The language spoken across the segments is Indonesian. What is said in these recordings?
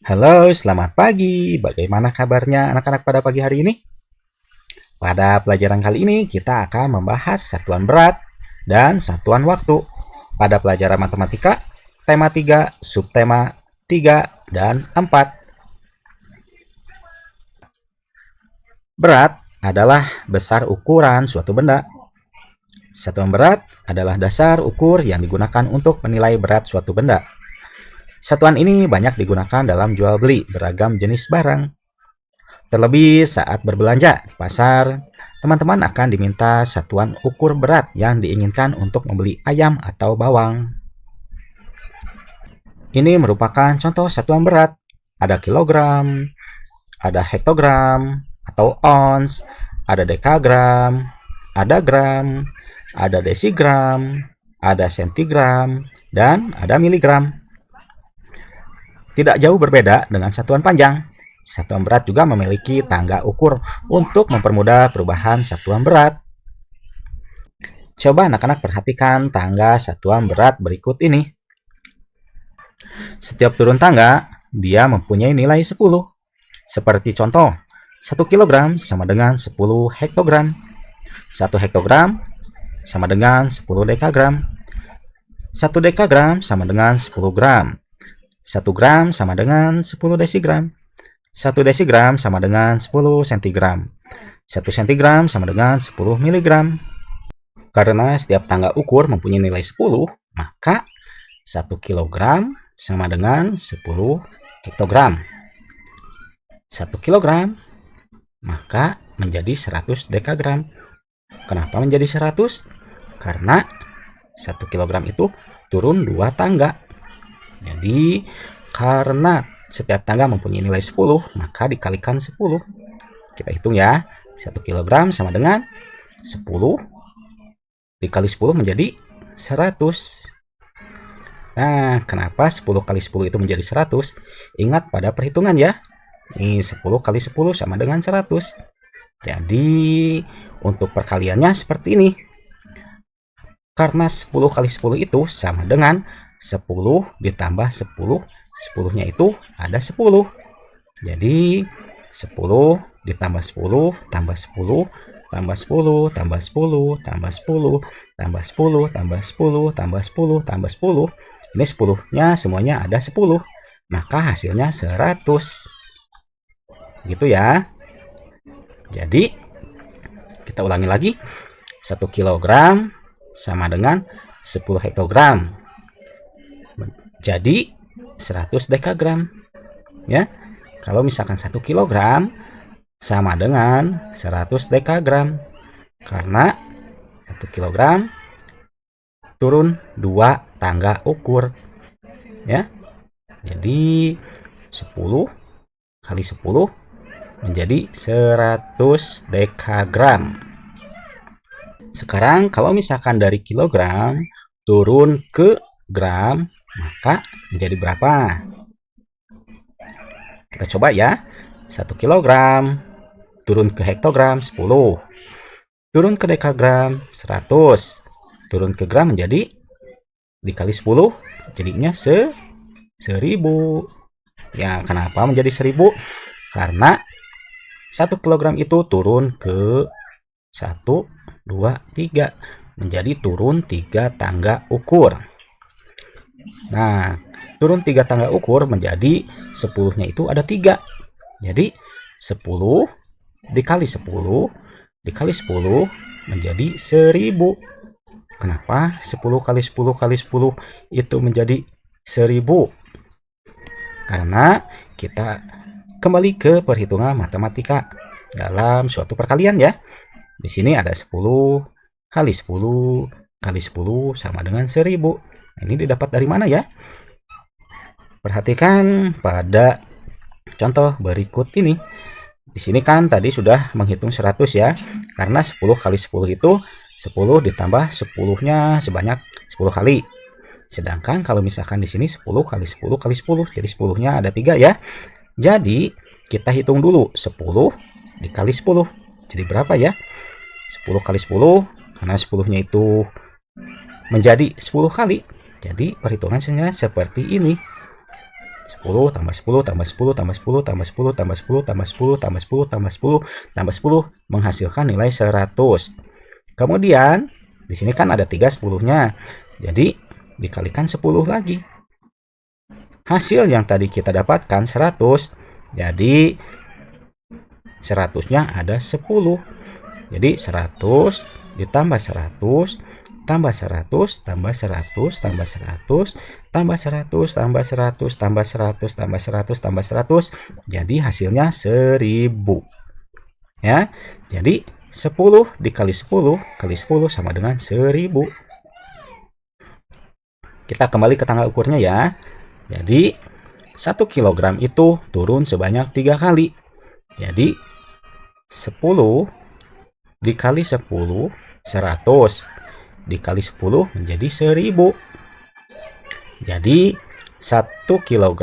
Halo, selamat pagi. Bagaimana kabarnya anak-anak pada pagi hari ini? Pada pelajaran kali ini kita akan membahas satuan berat dan satuan waktu. Pada pelajaran matematika, tema 3, subtema 3 dan 4. Berat adalah besar ukuran suatu benda. Satuan berat adalah dasar ukur yang digunakan untuk menilai berat suatu benda. Satuan ini banyak digunakan dalam jual beli beragam jenis barang. Terlebih saat berbelanja di pasar, teman-teman akan diminta satuan ukur berat yang diinginkan untuk membeli ayam atau bawang. Ini merupakan contoh satuan berat. Ada kilogram, ada hektogram atau ons, ada dekagram, ada gram, ada desigram, ada sentigram, dan ada miligram. Tidak jauh berbeda dengan satuan panjang. Satuan berat juga memiliki tangga ukur untuk mempermudah perubahan satuan berat. Coba anak-anak perhatikan tangga satuan berat berikut ini. Setiap turun tangga, dia mempunyai nilai 10. Seperti contoh, 1 kg sama dengan 10 hektogram. 1 hektogram sama dengan 10 dekagram. 1 dekagram sama dengan 10 gram. 1 gram sama dengan 10 desigram. 1 desigram sama dengan 10 sentigram. 1 sentigram sama dengan 10 miligram. Karena setiap tangga ukur mempunyai nilai 10, maka 1 kilogram sama dengan 10 hektogram. 1 kilogram maka menjadi 100 dekagram. Kenapa menjadi 100? Karena 1 kilogram itu turun 2 tangga. Jadi, karena setiap tangga mempunyai nilai 10, maka dikalikan 10. Kita hitung ya. 1 kg sama dengan 10 dikali 10 menjadi 100. Nah, kenapa 10 kali 10 itu menjadi 100? Ingat pada perhitungan ya. Ini 10 kali 10 sama dengan 100. Jadi, untuk perkaliannya seperti ini. Karena 10 kali 10 itu sama dengan 10 ditambah 10. 10-nya itu ada 10. Jadi 10 ditambah 10 tambah 10 tambah 10 tambah 10 tambah 10 tambah 10 tambah 10 tambah 10 tambah 10. Ini 10-nya semuanya ada 10. Maka hasilnya 100. Gitu ya. Jadi kita ulangi lagi. 1 kilogram sama dengan 10 hektogram. Jadi 100 dekagram. Ya. Kalau misalkan 1 kilogram sama dengan 100 dekagram. Karena 1 kilogram turun 2 tangga ukur. Ya. Jadi 10 kali 10 menjadi 100 dekagram. Sekarang kalau misalkan dari kilogram turun ke gram, maka menjadi berapa? Kita coba ya. 1 kilogram turun ke hektogram 10. Turun ke dekagram 100. Turun ke gram menjadi dikali 10 jadinya 1000. Ya, kenapa menjadi 1000? Karena 1 kilogram itu turun ke 1, 2, 3. Menjadi turun 3 tangga ukur. Nah, turun 3 tangga ukur menjadi 10-nya itu ada 3. Jadi 10 dikali 10 dikali 10 menjadi 1000. Kenapa 10 kali 10 kali 10 itu menjadi 1000? Karena kita kembali ke perhitungan matematika dalam suatu perkalian ya. Di sini ada 10 kali 10 kali 10 sama dengan 1000. Ini didapat dari mana ya? Perhatikan pada contoh berikut ini. Di sini kan tadi sudah menghitung 100 ya. Karena 10 kali 10 itu 10 ditambah 10-nya sebanyak 10 kali. Sedangkan kalau misalkan di sini 10 kali 10 kali 10, jadi 10-nya ada 3 ya. Jadi kita hitung dulu 10 dikali 10. Jadi berapa ya? 10 kali 10, karena 10-nya itu menjadi 10 kali. Jadi perhitungannya seperti ini. 10 tambah 10 tambah 10 tambah 10 tambah 10 tambah 10 tambah 10 tambah 10 tambah 10 tambah 10 menghasilkan nilai 100. Kemudian di sini kan ada 3 10-nya. Jadi dikalikan 10 lagi. Hasil yang tadi kita dapatkan 100. Jadi 100-nya ada 10. Jadi 100 ditambah 100 tambah 100 tambah 100 tambah 100 tambah 100 tambah 100 tambah 100 tambah 100 tambah 100, jadi hasilnya 1000 ya. Jadi 10 dikali 10 kali 10 sama dengan 1000. Kita kembali ke tangga ukurnya ya. Jadi 1 kg itu turun sebanyak 3 kali. Jadi 10 dikali 10 100 dikali 10 menjadi 1000. Jadi 1 kg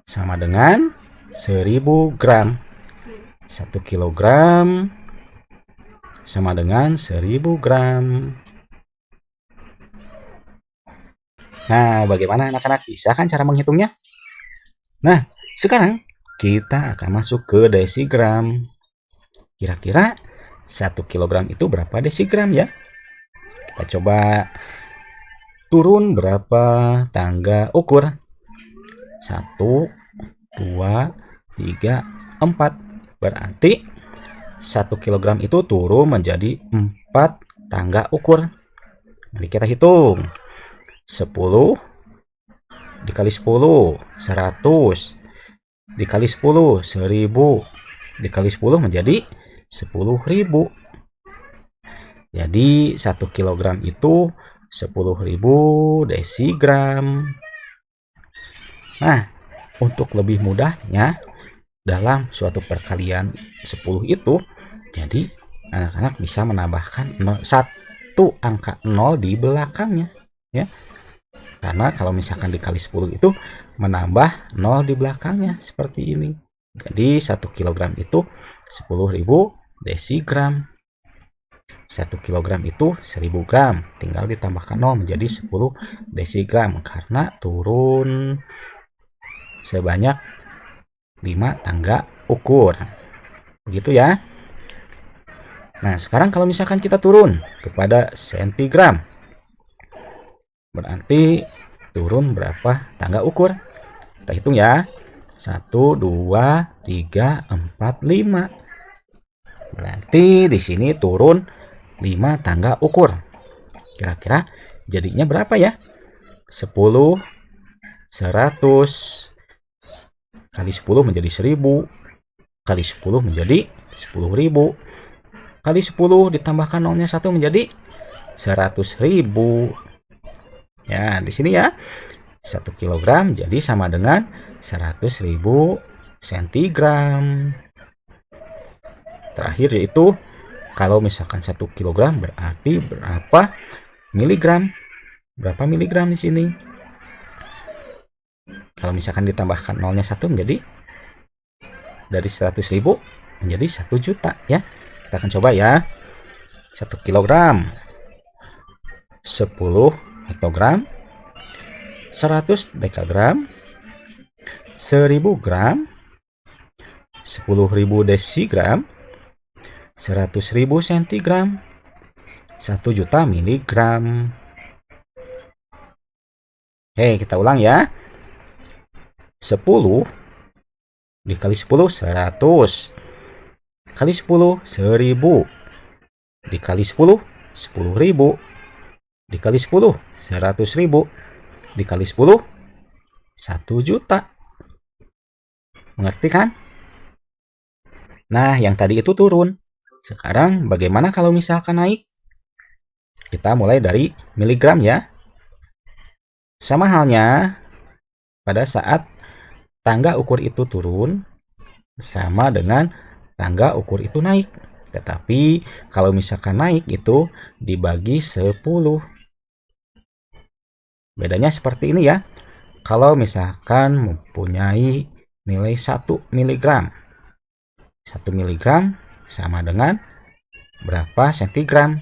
sama dengan 1000 gram. 1 kg sama dengan 1000 gram. Nah, bagaimana anak-anak? Bisa kan cara menghitungnya? Nah, sekarang kita akan masuk ke desigram. Kira-kira 1 kg itu berapa desigram ya? Kita coba turun berapa tangga ukur. 1, 2, 3, 4. Berarti 1 kg itu turun menjadi 4 tangga ukur. Mari kita hitung. 10 dikali 10, 100. Dikali 10, 1000. Dikali 10 menjadi 10.000. Jadi 1 kg itu 10.000 desigram. Nah, untuk lebih mudahnya dalam suatu perkalian 10 itu, jadi anak-anak bisa menambahkan 1 angka 0 di belakangnya ya. Karena kalau misalkan dikali 10 itu menambah 0 di belakangnya seperti ini. Jadi 1 kg itu 10.000 desigram. 1 kg itu 1000 gram. Tinggal ditambahkan 0 menjadi 10 desigram karena turun sebanyak 5 tangga ukur. Begitu ya. Nah, sekarang kalau misalkan kita turun kepada sentigram, berarti turun berapa tangga ukur? Kita hitung ya. 1, 2, 3, 4, 5. Berarti di sini turun 5 tangga ukur. Kira-kira jadinya berapa ya? 10, 100 kali 10 menjadi 1000, kali 10 menjadi 10.000, kali 10 ditambahkan nolnya 1 menjadi 100.000. Ya, di sini ya. 1 kg jadi sama dengan 100.000 sentigram. Terakhir yaitu kalau misalkan 1 kg berarti berapa miligram? Berapa miligram di sini? Kalau misalkan ditambahkan nolnya 1 menjadi dari 100.000 menjadi 1 juta ya. Kita akan coba ya. 1 kg 10 hektogram, 100 dekagram, 1000 gram, 10.000 desigram, 100.000 sentigram, 1 juta miligram. Oke, kita ulang ya. 10 dikali 10 100, kali 10 1000, dikali 10 10.000, dikali 10 100.000, dikali 10 1 juta. Mengerti kan? Nah, yang tadi itu turun. Sekarang bagaimana kalau misalkan naik? Kita mulai dari miligram ya. Sama halnya pada saat tangga ukur itu turun sama dengan tangga ukur itu naik. Tetapi kalau misalkan naik itu dibagi 10. Bedanya seperti ini ya. Kalau misalkan mempunyai nilai 1 mg. 1 mg sama dengan berapa sentigram?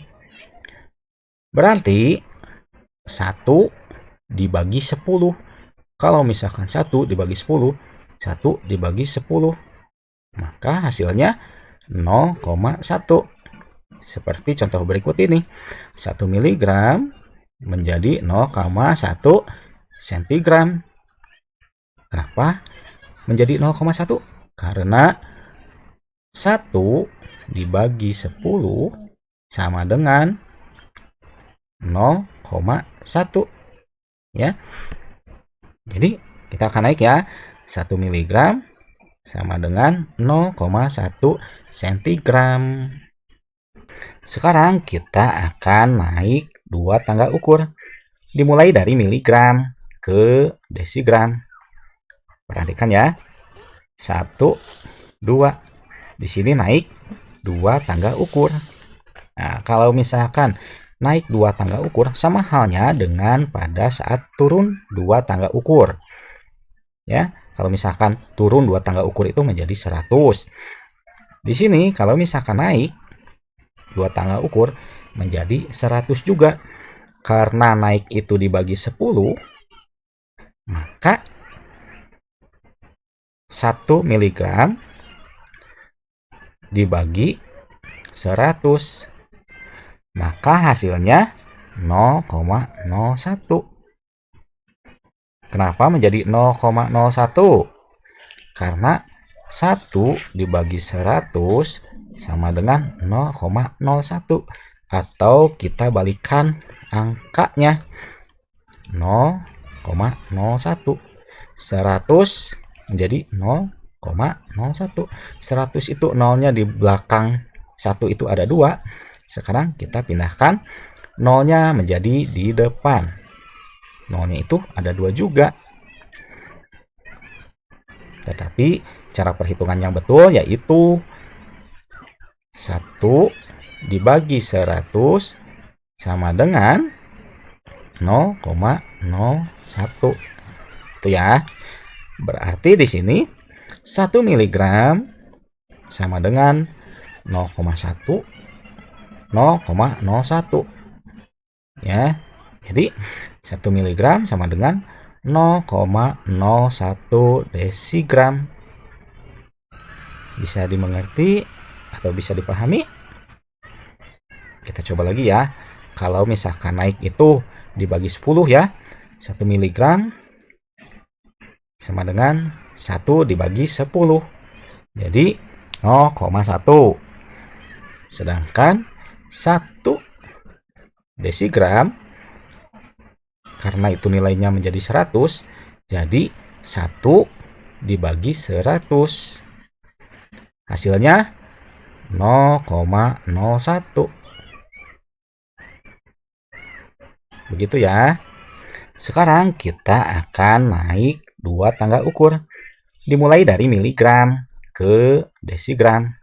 Berarti 1 dibagi 10 Kalau misalkan 1 dibagi 10, 1 dibagi 10, maka hasilnya 0,1. Seperti contoh berikut ini. 1 miligram menjadi 0,1 sentigram. Kenapa menjadi 0,1? Karena 1 dibagi 10 sama dengan 0,1 ya. Jadi kita akan naik ya. 1 miligram sama dengan 0,1 sentigram. Sekarang kita akan naik 2 tangga ukur. Dimulai dari miligram ke desigram. Perhatikan ya. 1, 2. Di sini naik 2 tangga ukur. Nah, kalau misalkan naik 2 tangga ukur sama halnya dengan pada saat turun 2 tangga ukur. Ya, kalau misalkan turun 2 tangga ukur itu menjadi 100. Di sini kalau misalkan naik 2 tangga ukur menjadi 100 juga. Karena naik itu dibagi 10, maka 1 miligram dibagi 100, maka hasilnya 0,01. Kenapa menjadi 0,01? Karena 1 dibagi 100 sama dengan 0,01. Atau kita balikan angkanya 0,01. 100 menjadi 0,01. 100 itu nolnya di belakang 1 itu ada 2. Sekarang kita pindahkan nolnya menjadi di depan. Nolnya itu ada 2 juga. Tetapi cara perhitungan yang betul yaitu 1 dibagi 100 sama dengan 0,01. Itu ya. Berarti di sini 1 miligram sama dengan 0,1 0,01 ya. Jadi 1 miligram sama dengan 0,01 desigram. Bisa dimengerti atau bisa dipahami? Kita coba lagi ya. Kalau misalkan naik itu dibagi 10 ya. 1 miligram sama dengan 1 dibagi 10. Jadi 0,1. Sedangkan 1 desigram karena itu nilainya menjadi 100, jadi 1 dibagi 100. Hasilnya 0,01. Begitu ya. Sekarang kita akan naik 2 tangga ukur. Dimulai dari miligram ke desigram.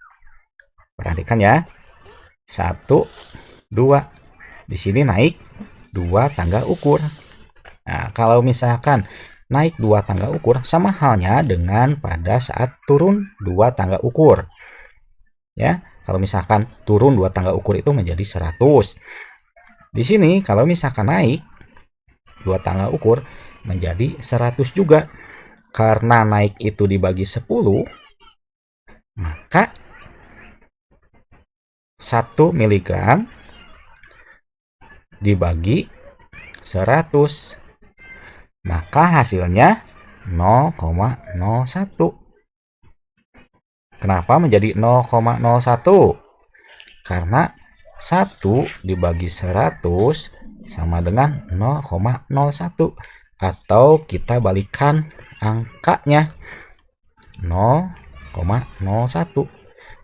Perhatikan ya. 1, 2. Di sini naik 2 tangga ukur. Nah, kalau misalkan naik 2 tangga ukur sama halnya dengan pada saat turun 2 tangga ukur. Ya, kalau misalkan turun 2 tangga ukur itu menjadi 100. Di sini kalau misalkan naik 2 tangga ukur menjadi 100 juga. Karena naik itu dibagi 10, maka 1 miligram dibagi 100, maka hasilnya 0,01. Kenapa menjadi 0,01? Karena 1 dibagi 100 sama dengan 0,01. Atau kita balikan angkanya 0,01.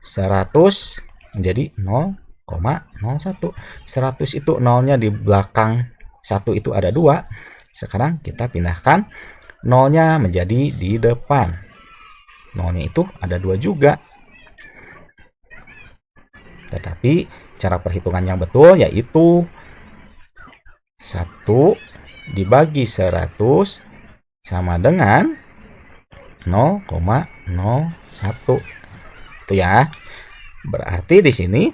100 menjadi 0,01. 100 itu nolnya di belakang 1 itu ada 2. Sekarang kita pindahkan nolnya menjadi di depan. Nolnya itu ada 2 juga. Tetapi cara perhitungan yang betul yaitu 1 dibagi 100 sama dengan 0,01. Itu ya. Berarti di sini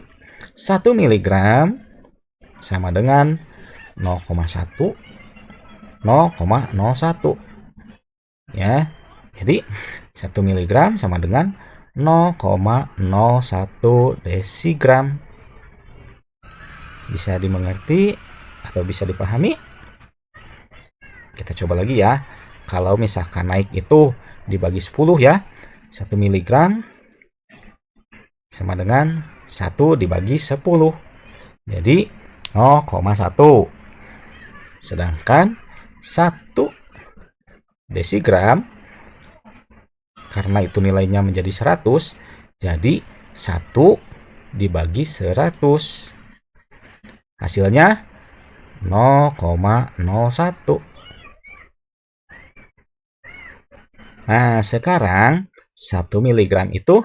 1 miligram sama dengan 0,1 0,01. ya. Jadi 1 mg sama dengan 0,01 desigram. Bisa dimengerti atau bisa dipahami? Kita coba lagi ya. Kalau misalkan naik itu dibagi 10 ya. 1 mg sama dengan 1 dibagi 10. Jadi 0,1. Sedangkan 1 desigram, karena itu nilainya menjadi 100, jadi 1 dibagi 100. Hasilnya 0,01. Nah, sekarang 1 mg itu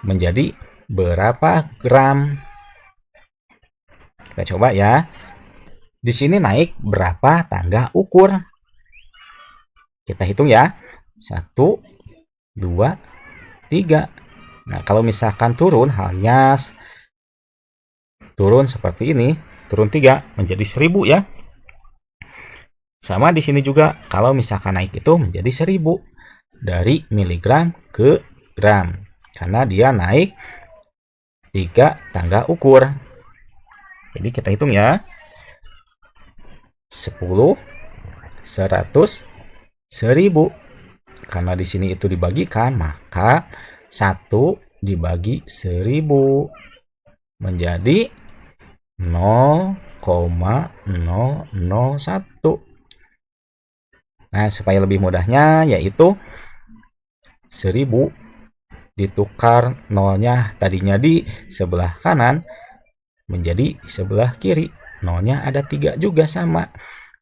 menjadi berapa gram? Kita coba ya. Di sini naik berapa tangga ukur? Kita hitung ya. 1, 2, 3. Nah, kalau misalkan turun hanya turun seperti ini, turun 3 menjadi 1000 ya. Sama di sini juga, kalau misalkan naik itu menjadi 1000 dari miligram ke gram, karena dia naik 3 tangga ukur. Jadi kita hitung ya. 10, 100, 1000. Karena di sini itu dibagikan, maka 1 dibagi 1000 menjadi 0,001. Nah, supaya lebih mudahnya yaitu 1000 ditukar nolnya tadinya di sebelah kanan menjadi sebelah kiri. Nolnya ada 3 juga sama.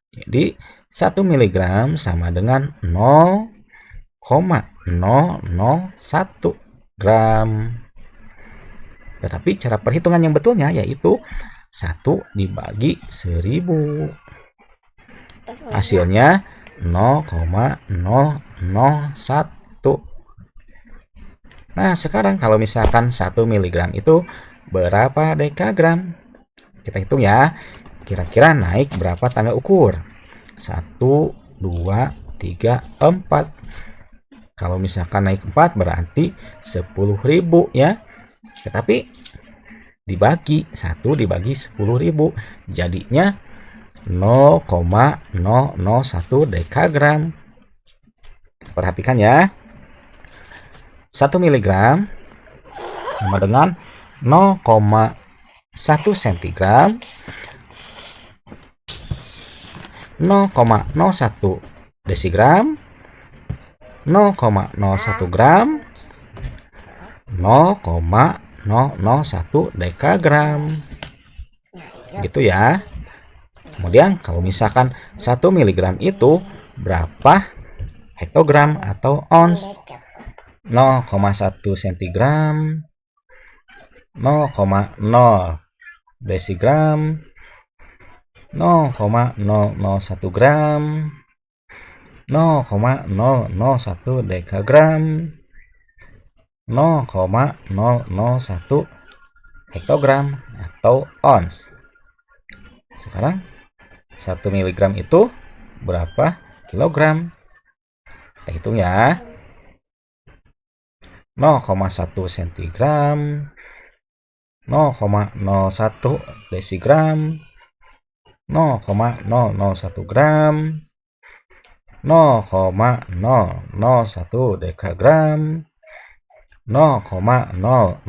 Jadi 1 mg sama dengan 0,001 gram. Tetapi cara perhitungan yang betulnya yaitu 1 dibagi 1000. Hasilnya 0,001. Nah, sekarang kalau misalkan 1 mg itu berapa dekagram? Kita hitung ya. Kira-kira naik berapa tangga ukur? 1, 2, 3, 4. Kalau misalkan naik 4 berarti 10.000 ya. Tetapi dibagi 1 dibagi 10.000 jadinya 0,001 dekagram. Perhatikan ya. 1 mg sama dengan 0,1 cm, 0,01 desigram, 0,01 gram, 0,001 dekagram. Gitu ya. Kemudian kalau misalkan 1 mg itu berapa hektogram atau ons? 0,1 cm, 0,0 desigram, 0,001 gram, 0,001 dekagram, 0,001 hektogram atau ons. Sekarang 1 mg itu berapa kilogram? Kita hitung ya. 0,1 cm, 0,01 desigram, 0,001 gram, 0,001 dekagram, 0,0001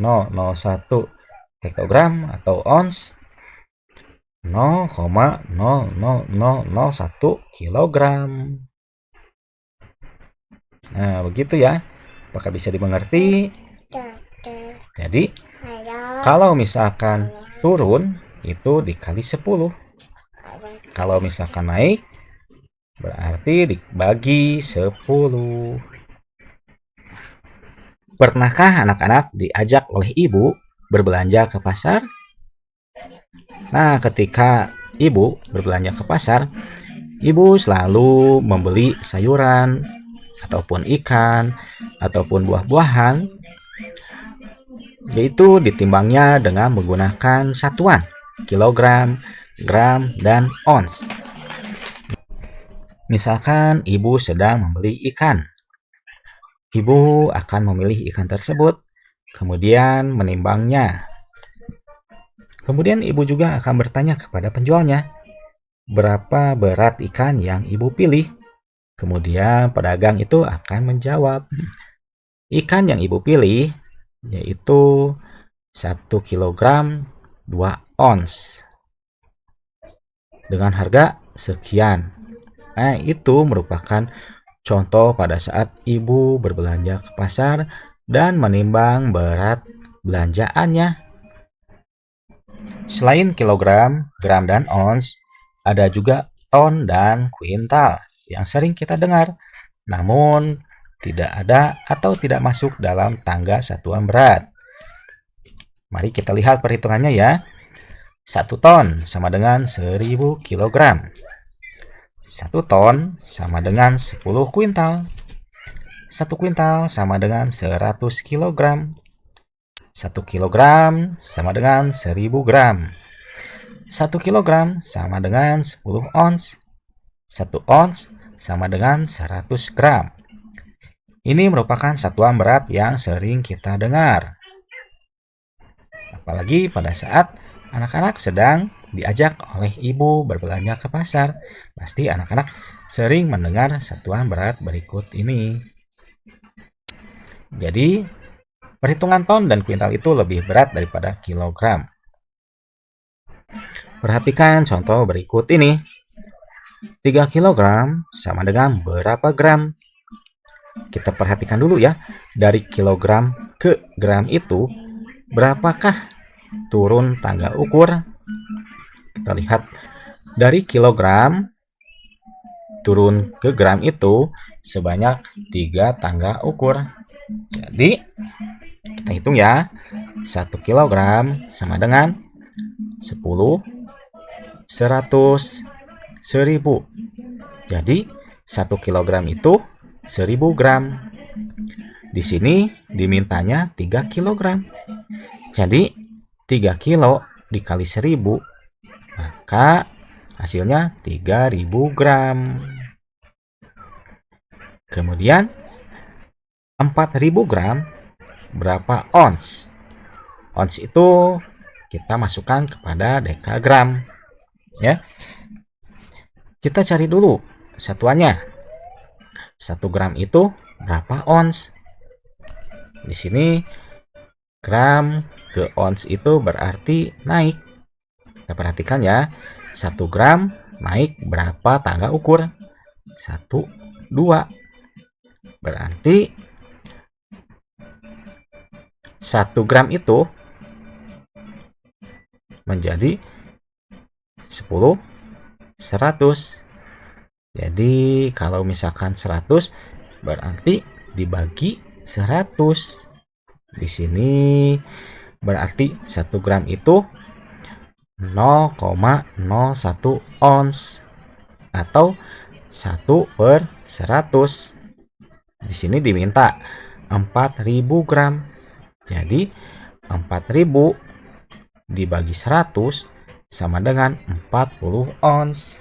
hektogram atau ons, 0,0001 kilogram. Nah, begitu ya. Apakah bisa dimengerti? Jadi, kalau misalkan turun itu dikali 10. Kalau misalkan naik berarti dibagi 10. Pernahkah anak-anak diajak oleh ibu berbelanja ke pasar? Nah, ketika ibu berbelanja ke pasar, ibu selalu membeli sayuran ataupun ikan ataupun buah-buahan, yaitu ditimbangnya dengan menggunakan satuan kilogram, gram, dan ons. Misalkan ibu sedang membeli ikan. Ibu akan memilih ikan tersebut, kemudian menimbangnya. Kemudian ibu juga akan bertanya kepada penjualnya, berapa berat ikan yang ibu pilih? Kemudian pedagang itu akan menjawab, ikan yang ibu pilih yaitu 1 kilogram 2 ons dengan harga sekian. Nah, itu merupakan contoh pada saat ibu berbelanja ke pasar dan menimbang berat belanjaannya. Selain kilogram, gram, dan ons, ada juga ton dan kuintal yang sering kita dengar, namun tidak ada atau tidak masuk dalam tangga satuan berat. Mari kita lihat perhitungannya ya. 1 ton sama dengan 1000 kilogram. 1 ton sama dengan 10 kuintal. 1 kuintal sama dengan 100 kilogram. 1 kilogram sama dengan 1000 gram. 1 kilogram sama dengan 10 ons. 1 ons sama dengan 100 gram. Ini merupakan satuan berat yang sering kita dengar. Apalagi pada saat anak-anak sedang diajak oleh ibu berbelanja ke pasar. Pasti anak-anak sering mendengar satuan berat berikut ini. Jadi, perhitungan ton dan kuintal itu lebih berat daripada kilogram. Perhatikan contoh berikut ini. 3 kilogram sama dengan berapa gram? Kita perhatikan dulu ya. Dari kilogram ke gram itu, berapakah turun tangga ukur? Kita lihat dari kilogram turun ke gram itu sebanyak 3 tangga ukur. Jadi kita hitung ya. 1 kilogram sama dengan 10, 100, 1000. Jadi 1 kilogram itu 1000 gram. Di sini dimintanya 3 kilogram. Jadi 3 kilo dikali 1000, maka hasilnya 3000 gram. Kemudian 4000 gram berapa ons? Ons itu kita masukkan kepada dekagram. Ya. Kita cari dulu satuannya. 1 gram itu berapa ons? Di sini gram ke ons itu berarti naik. Kita perhatikan ya. 1 gram naik berapa tangga ukur? 1, 2. Berarti 1 gram itu menjadi 10, 100. Jadi kalau misalkan 100 berarti dibagi 100. Di sini berarti 1 gram itu 0,01 ons atau 1/100. Di sini diminta 4000 gram. Jadi 4000 dibagi 100 sama dengan 40 ons.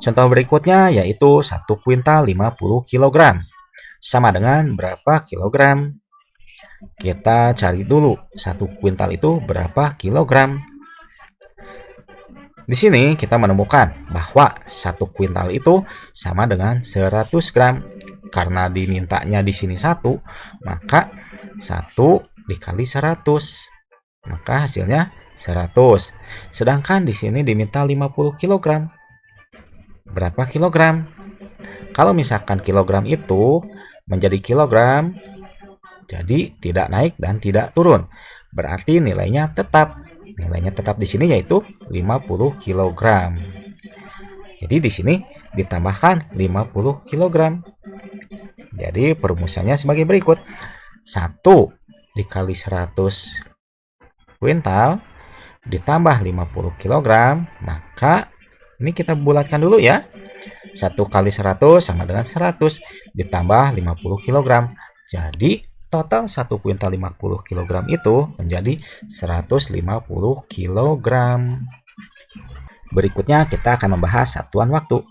Contoh berikutnya yaitu 1 kuintal 50 kg. Sama dengan berapa kilogram? Kita cari dulu 1 kuintal itu berapa kilogram. Di sini kita menemukan bahwa 1 kuintal itu sama dengan 100 gram. Karena dimintanya di sini 1, maka 1 dikali 100. Maka hasilnya 100. Sedangkan di sini diminta 50 kg. Berapa kilogram? Kalau misalkan kilogram itu menjadi kilogram, jadi tidak naik dan tidak turun. Berarti nilainya tetap. Nilainya tetap di sini yaitu 50 kg. Jadi di sini ditambahkan 50 kg. Jadi perumusannya sebagai berikut. 1 dikali 100 kuintal ditambah 50 kg, maka ini kita bulatkan dulu ya. 1 kali 100 sama dengan 100 ditambah 50 kg. Jadi total 1 kuintal 50 kg itu menjadi 150 kg. Berikutnya kita akan membahas satuan waktu.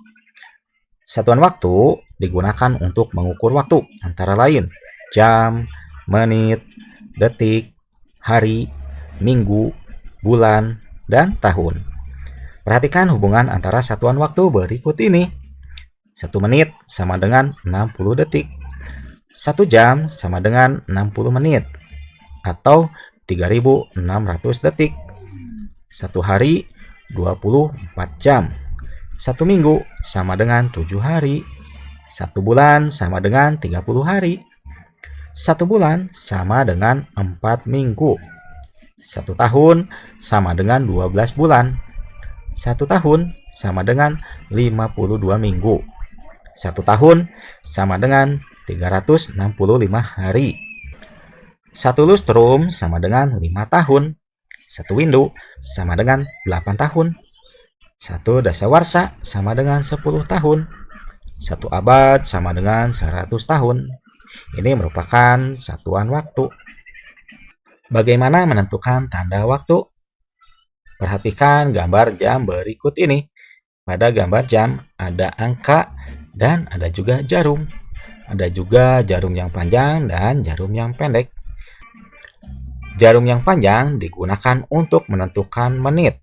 Satuan waktu digunakan untuk mengukur waktu, antara lain jam, menit, detik, hari, minggu, bulan, dan tahun. Perhatikan hubungan antara satuan waktu berikut ini. 1 menit sama dengan 60 detik. 1 jam sama dengan 60 menit. Atau 3.600 detik. 1 hari 24 jam. 1 minggu sama dengan 7 hari. 1 bulan sama dengan 30 hari. 1 bulan sama dengan 4 minggu. 1 tahun sama dengan 12 bulan. 1 tahun sama dengan 52 minggu. 1 tahun sama dengan 365 hari. 1 lustrum sama dengan 5 tahun. 1 windu sama dengan 8 tahun. 1 dasawarsa sama dengan 10 tahun. 1 abad sama dengan 100 tahun. Ini merupakan satuan waktu. Bagaimana menentukan tanda waktu? Perhatikan gambar jam berikut ini. Pada gambar jam ada angka dan ada juga jarum. Ada juga jarum yang panjang dan jarum yang pendek. Jarum yang panjang digunakan untuk menentukan menit,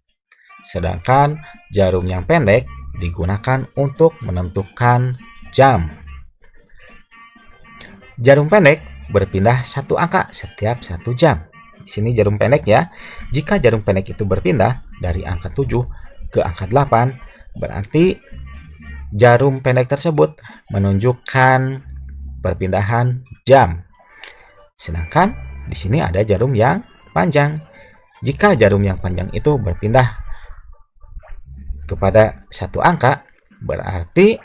sedangkan jarum yang pendek digunakan untuk menentukan jam. Jarum pendek berpindah 1 angka setiap 1 jam. Di sini jarum pendek ya. Jika jarum pendek itu berpindah dari angka 7 ke angka 8, berarti jarum pendek tersebut menunjukkan perpindahan jam. Sedangkan di sini ada jarum yang panjang. Jika jarum yang panjang itu berpindah kepada 1 angka, berarti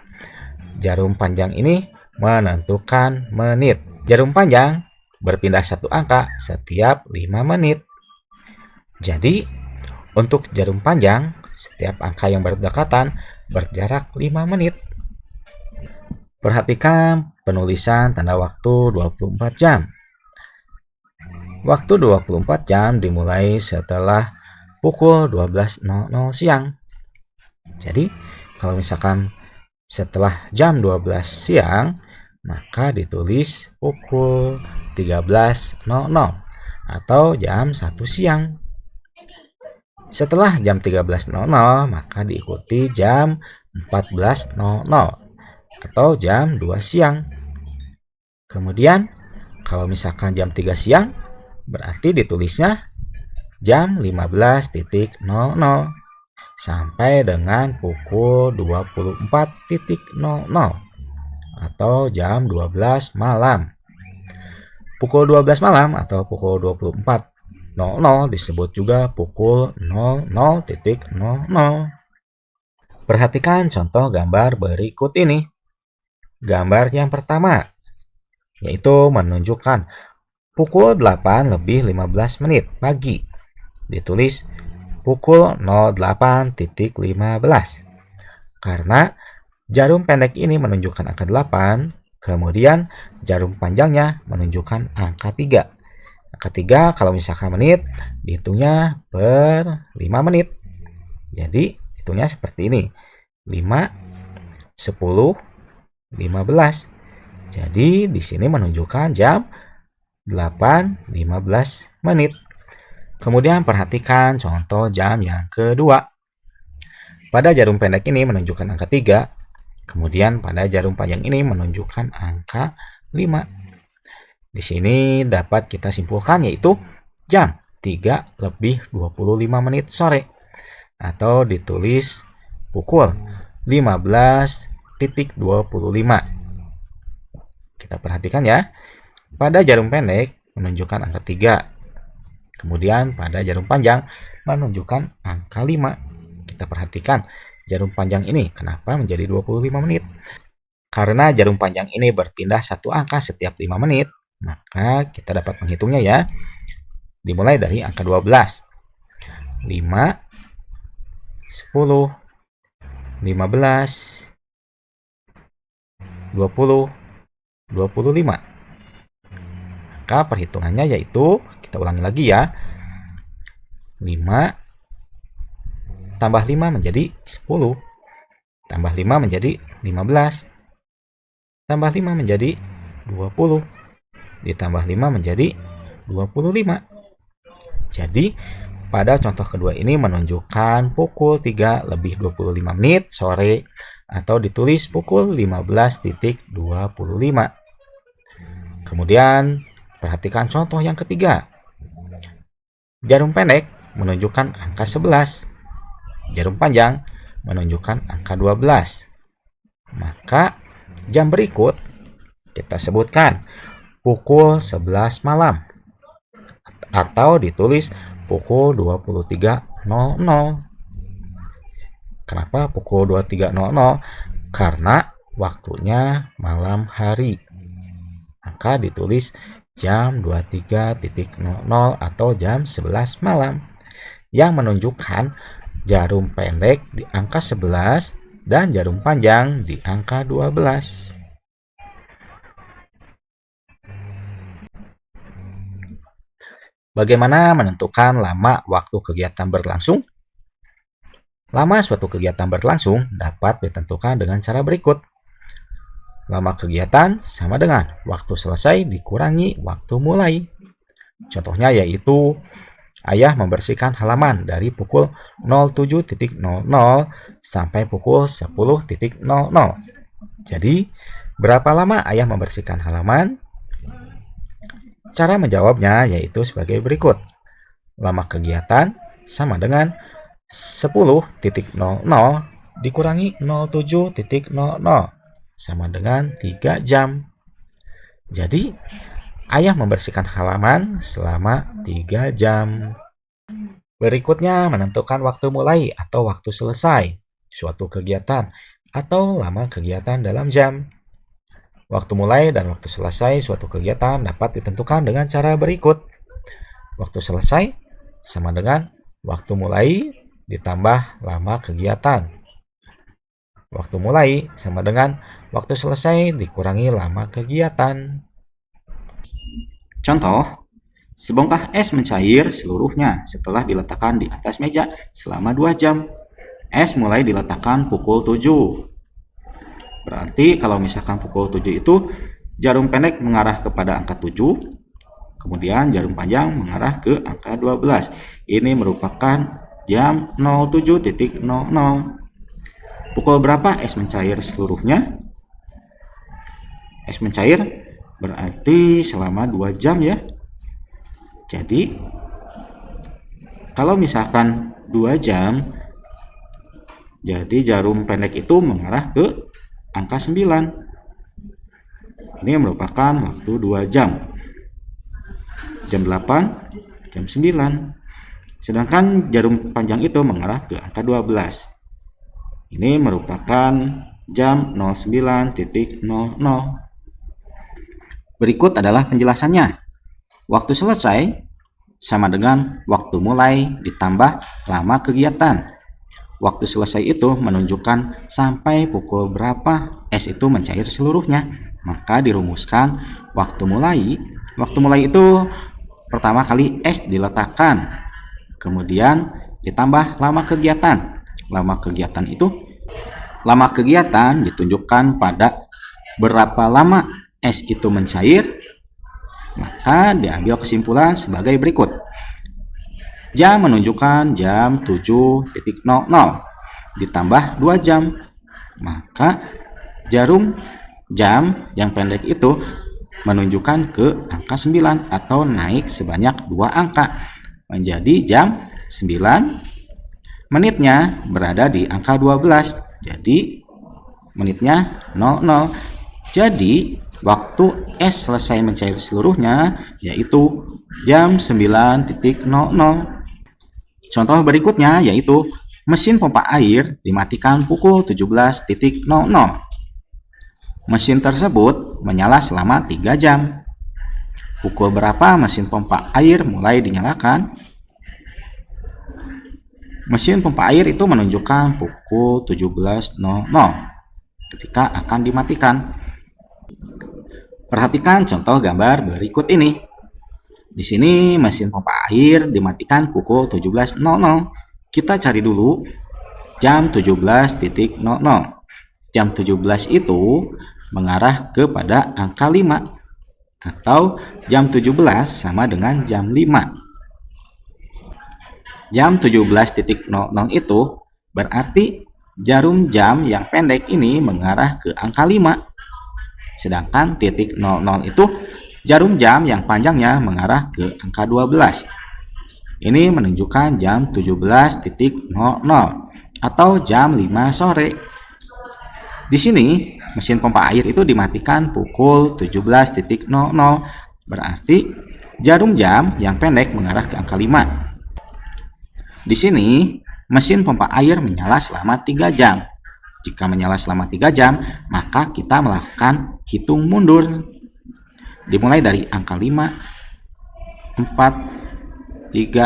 jarum panjang ini menentukan menit. Jarum panjang berpindah 1 angka setiap 5 menit. Jadi, untuk jarum panjang, setiap angka yang berdekatan berjarak 5 menit. Perhatikan penulisan tanda waktu 24 jam. Waktu 24 jam dimulai setelah pukul 12.00 siang. Jadi, kalau misalkan setelah jam 12 siang, maka ditulis pukul 13.00 atau jam 1 siang. Setelah jam 13.00, maka diikuti jam 14.00 atau jam 2 siang. Kemudian, kalau misalkan jam 3 siang, berarti ditulisnya jam 15.00 sampai dengan pukul 24.00 atau jam 12 malam. Pukul 12 malam atau pukul 24.00 disebut juga pukul 00.00. Perhatikan contoh gambar berikut ini. Gambar yang pertama yaitu menunjukkan pukul 8:15 pagi. Ditulis pukul 08.15. Karena jarum pendek ini menunjukkan angka 8, kemudian jarum panjangnya menunjukkan angka 3. Angka 3 kalau misalkan menit, dihitungnya per 5 menit. Jadi, hitungnya seperti ini. 5, 10, 15. Jadi, di sini menunjukkan jam 8:15 menit. Kemudian perhatikan contoh jam yang kedua. Pada jarum pendek ini menunjukkan angka 3. Kemudian pada jarum panjang ini menunjukkan angka 5. Di sini dapat kita simpulkan yaitu jam 3:25 sore. Atau ditulis pukul 15.25. Kita perhatikan ya. Pada jarum pendek menunjukkan angka 3. Kemudian pada jarum panjang menunjukkan angka 5. Kita perhatikan jarum panjang ini kenapa menjadi 25 menit. Karena jarum panjang ini berpindah 1 angka setiap 5 menit, maka kita dapat menghitungnya ya. Dimulai dari angka 12. 5, 10, 15, 20, 25. Maka perhitungannya yaitu, kita ulangi lagi ya, 5 tambah 5 menjadi 10, tambah 5 menjadi 15. Tambah 5 menjadi 20. Ditambah 5 menjadi 25. Jadi, pada contoh kedua ini menunjukkan pukul 3 lebih 25 menit sore atau ditulis pukul 15.25. Kemudian, perhatikan contoh yang ketiga. Jarum pendek menunjukkan angka 11. Jarum panjang menunjukkan angka 12. Maka, jam berikut kita sebutkan pukul 11 malam atau ditulis pukul 23.00. Kenapa pukul 23.00? Karena waktunya malam hari. Maka ditulis jam 23.00 atau jam 11 malam yang menunjukkan jarum pendek di angka 11 dan jarum panjang di angka 12. Bagaimana menentukan lama waktu kegiatan berlangsung? Lama suatu kegiatan berlangsung dapat ditentukan dengan cara berikut. Lama kegiatan sama dengan waktu selesai dikurangi waktu mulai. Contohnya yaitu ayah membersihkan halaman dari pukul 07.00 sampai pukul 10.00. Jadi, berapa lama ayah membersihkan halaman? Cara menjawabnya yaitu sebagai berikut. Lama kegiatan sama dengan 10.00 dikurangi 07.00 sama dengan 3 jam. Jadi, ayah membersihkan halaman selama 3 jam. Berikutnya menentukan waktu mulai atau waktu selesai suatu kegiatan atau lama kegiatan dalam jam. Waktu mulai dan waktu selesai suatu kegiatan dapat ditentukan dengan cara berikut. Waktu selesai sama dengan waktu mulai ditambah lama kegiatan. Waktu mulai sama dengan waktu selesai dikurangi lama kegiatan. Contoh, sebongkah es mencair seluruhnya setelah diletakkan di atas meja selama 2 jam. Es mulai diletakkan pukul 7. Berarti kalau misalkan pukul 7 itu jarum pendek mengarah kepada angka 7, kemudian jarum panjang mengarah ke angka 12. Ini merupakan jam 07.00. Pukul berapa es mencair seluruhnya? Es mencair berarti selama 2 jam ya. Jadi kalau misalkan 2 jam, jadi jarum pendek itu mengarah ke angka 9. Ini merupakan waktu 2 jam. Jam 8, jam 9. Sedangkan jarum panjang itu mengarah ke angka 12. Ini merupakan jam 09.00. Berikut adalah penjelasannya. Waktu selesai sama dengan waktu mulai ditambah lama kegiatan. Waktu selesai itu menunjukkan sampai pukul berapa es itu mencair seluruhnya. Maka dirumuskan waktu mulai. Waktu mulai itu pertama kali es diletakkan. Kemudian ditambah lama kegiatan. Lama kegiatan ditunjukkan pada berapa lama es itu mencair. Maka diambil kesimpulan sebagai berikut. Jam menunjukkan jam 7.00 ditambah 2 jam. Maka jarum jam yang pendek itu menunjukkan ke angka 9 atau naik sebanyak 2 angka menjadi jam 9. Menitnya berada di angka 12. Jadi menitnya 00. Jadi waktu es selesai mencair seluruhnya yaitu jam 9.00. Contoh berikutnya yaitu mesin pompa air dimatikan pukul 17.00. Mesin tersebut menyala selama 3 jam. Pukul berapa mesin pompa air mulai dinyalakan? Mesin pompa air itu menunjukkan pukul 17.00 ketika akan dimatikan. Perhatikan contoh gambar berikut ini. Di sini mesin pompa air dimatikan pukul 17.00. Kita cari dulu jam 17.00. jam 17 itu mengarah kepada angka 5, atau jam 17 sama dengan jam 5. Jam 17.00 itu berarti jarum jam yang pendek ini mengarah ke angka 5. Sedangkan titik 00 itu jarum jam yang panjangnya mengarah ke angka 12. Ini menunjukkan jam 17.00 atau jam 5 sore. Di sini mesin pompa air itu dimatikan pukul 17.00, berarti jarum jam yang pendek mengarah ke angka 5. Di sini mesin pompa air menyala selama 3 jam. Jika menyala selama 3 jam, maka kita melakukan hitung mundur. Dimulai dari angka 5, 4, 3,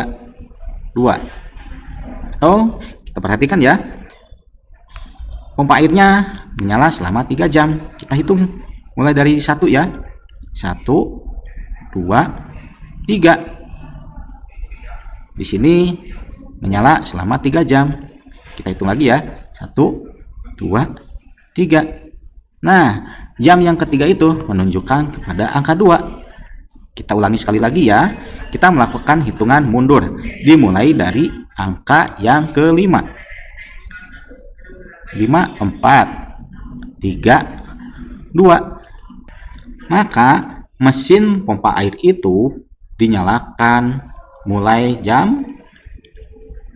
2. Atau kita perhatikan ya, pompa airnya menyala selama 3 jam. Kita hitung mulai dari 1 ya. 1, 2, 3. Di sini menyala selama 3 jam. Kita hitung lagi ya. 1, 2, 3. Nah, jam yang ketiga itu menunjukkan kepada angka 2. Kita ulangi sekali lagi ya. Kita melakukan hitungan mundur dimulai dari angka yang kelima. 5, 4, 3, 2. Maka mesin pompa air itu dinyalakan mulai jam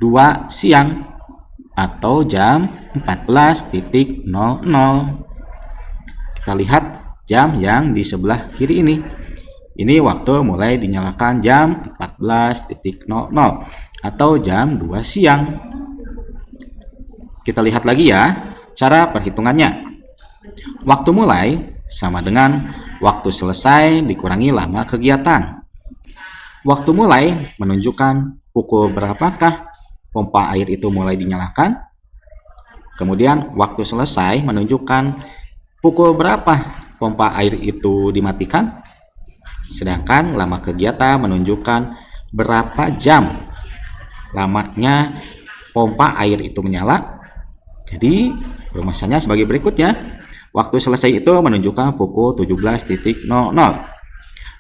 2 siang atau jam 14.00. Kita lihat jam yang di sebelah kiri ini. Ini waktu mulai dinyalakan jam 14.00 atau jam 2 siang. Kita lihat lagi ya cara perhitungannya. Waktu mulai sama dengan waktu selesai dikurangi lama kegiatan. Waktu mulai menunjukkan pukul berapakah pompa air itu mulai dinyalakan. Kemudian waktu selesai menunjukkan pukul berapa pompa air itu dimatikan. Sedangkan lama kegiatan menunjukkan berapa jam lamanya pompa air itu menyala. Jadi rumusannya sebagai berikutnya. Waktu selesai itu menunjukkan pukul 17.00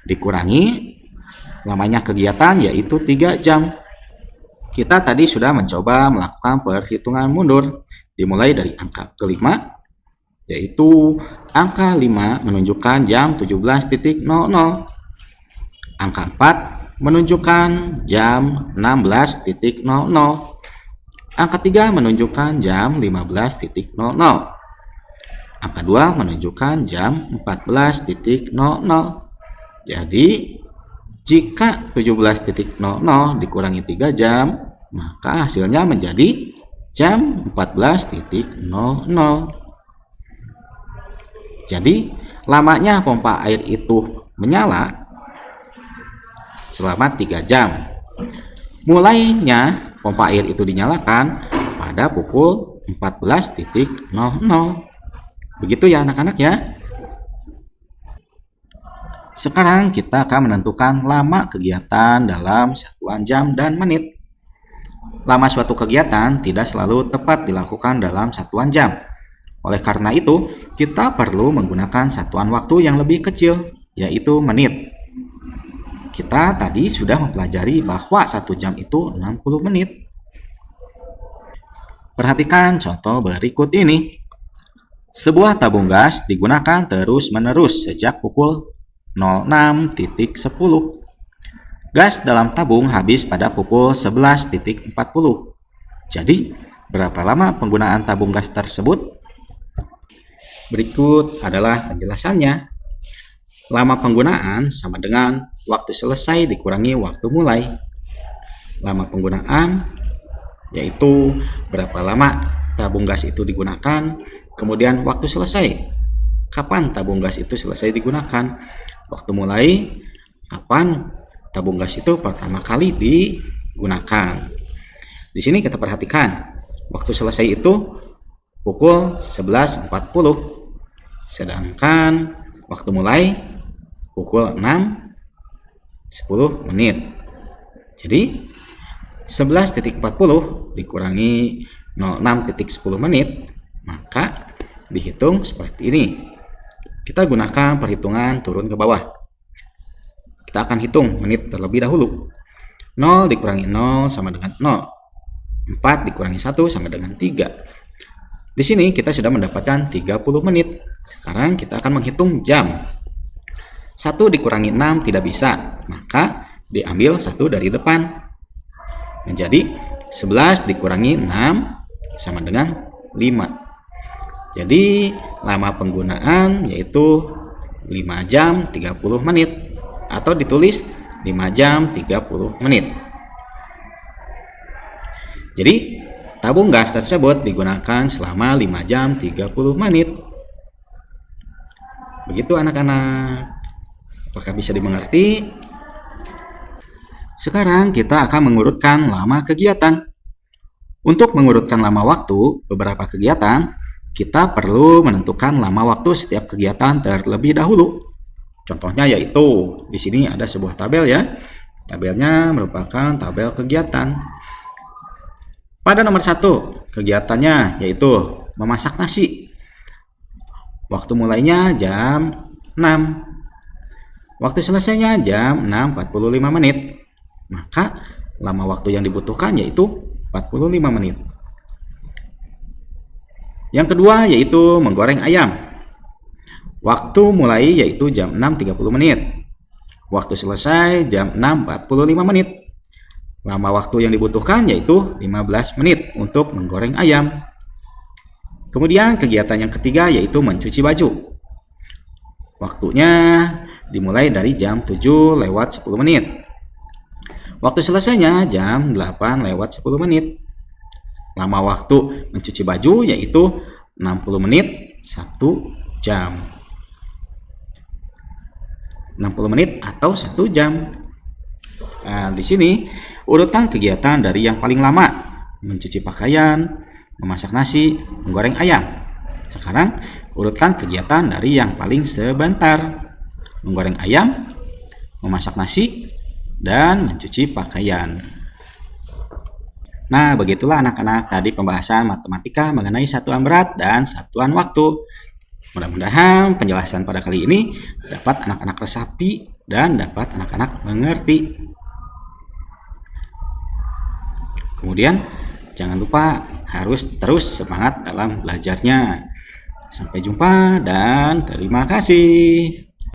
dikurangi lamanya kegiatan yaitu 3 jam. Kita tadi sudah mencoba melakukan perhitungan mundur dimulai dari angka kelima, yaitu angka 5 menunjukkan jam 17.00. Angka 4 menunjukkan jam 16.00. Angka 3 menunjukkan jam 15.00. Angka 2 menunjukkan jam 14.00. Jadi jika 17.00 dikurangi 3 jam, maka hasilnya menjadi jam 14.00. Jadi lamanya pompa air itu menyala selama 3 jam. Mulainya pompa air itu dinyalakan pada pukul 14.00. Begitu ya anak-anak ya. Sekarang kita akan menentukan lama kegiatan dalam satuan jam dan menit. Lama suatu kegiatan tidak selalu tepat dilakukan dalam satuan jam. Oleh karena itu, kita perlu menggunakan satuan waktu yang lebih kecil, yaitu menit. Kita tadi sudah mempelajari bahwa 1 jam itu 60 menit. Perhatikan contoh berikut ini. Sebuah tabung gas digunakan terus-menerus sejak pukul 06.10. Gas dalam tabung habis pada pukul 11.40. Jadi, berapa lama penggunaan tabung gas tersebut? Berikut adalah penjelasannya. Lama penggunaan sama dengan waktu selesai dikurangi waktu mulai. Lama penggunaan yaitu berapa lama tabung gas itu digunakan, kemudian waktu selesai. Kapan tabung gas itu selesai digunakan? Waktu mulai, kapan tabung gas itu pertama kali digunakan. Di sini kita perhatikan, waktu selesai itu pukul 11.40. Sedangkan waktu mulai pukul 6.10 menit. Jadi 11.40 dikurangi 06.10 menit, maka dihitung seperti ini. Kita gunakan perhitungan turun ke bawah. Kita akan hitung menit terlebih dahulu. 0 dikurangi 0 sama dengan 0. 4 dikurangi 1 sama dengan 3. Di sini kita sudah mendapatkan 30 menit. Sekarang kita akan menghitung jam. 1 dikurangi 6 tidak bisa, maka diambil 1 dari depan. Menjadi 11 dikurangi 6 sama dengan 5. Jadi lama penggunaan yaitu 5 jam 30 menit atau ditulis 5 jam 30 menit. Jadi tabung gas tersebut digunakan selama 5 jam 30 menit. Begitu anak-anak. Apakah bisa dimengerti? Sekarang kita akan mengurutkan lama kegiatan. Untuk mengurutkan lama waktu beberapa kegiatan, kita perlu menentukan lama waktu setiap kegiatan terlebih dahulu. Contohnya yaitu di sini ada sebuah tabel ya. Tabelnya merupakan tabel kegiatan. Pada nomor 1, kegiatannya yaitu memasak nasi. Waktu mulainya jam 6. Waktu selesainya jam 6.45 menit. Maka lama waktu yang dibutuhkan yaitu 45 menit. Yang kedua yaitu menggoreng ayam. Waktu mulai yaitu jam 6.30 menit. Waktu selesai jam 6.45 menit. Lama waktu yang dibutuhkan yaitu 15 menit untuk menggoreng ayam. Kemudian kegiatan yang ketiga yaitu mencuci baju. Waktunya dimulai dari jam 7 lewat 10 menit. Waktu selesainya jam 8 lewat 10 menit. Lama waktu mencuci baju yaitu 60 menit 1 jam. 60 menit atau 1 jam. Nah, di sini urutan kegiatan dari yang paling lama, mencuci pakaian, memasak nasi, menggoreng ayam. Sekarang urutkan kegiatan dari yang paling sebentar, menggoreng ayam, memasak nasi, dan mencuci pakaian. Nah, begitulah anak-anak tadi pembahasan matematika mengenai satuan berat dan satuan waktu. Mudah-mudahan penjelasan pada kali ini dapat anak-anak resapi dan dapat anak-anak mengerti. Kemudian, jangan lupa harus terus semangat dalam belajarnya. Sampai jumpa dan terima kasih.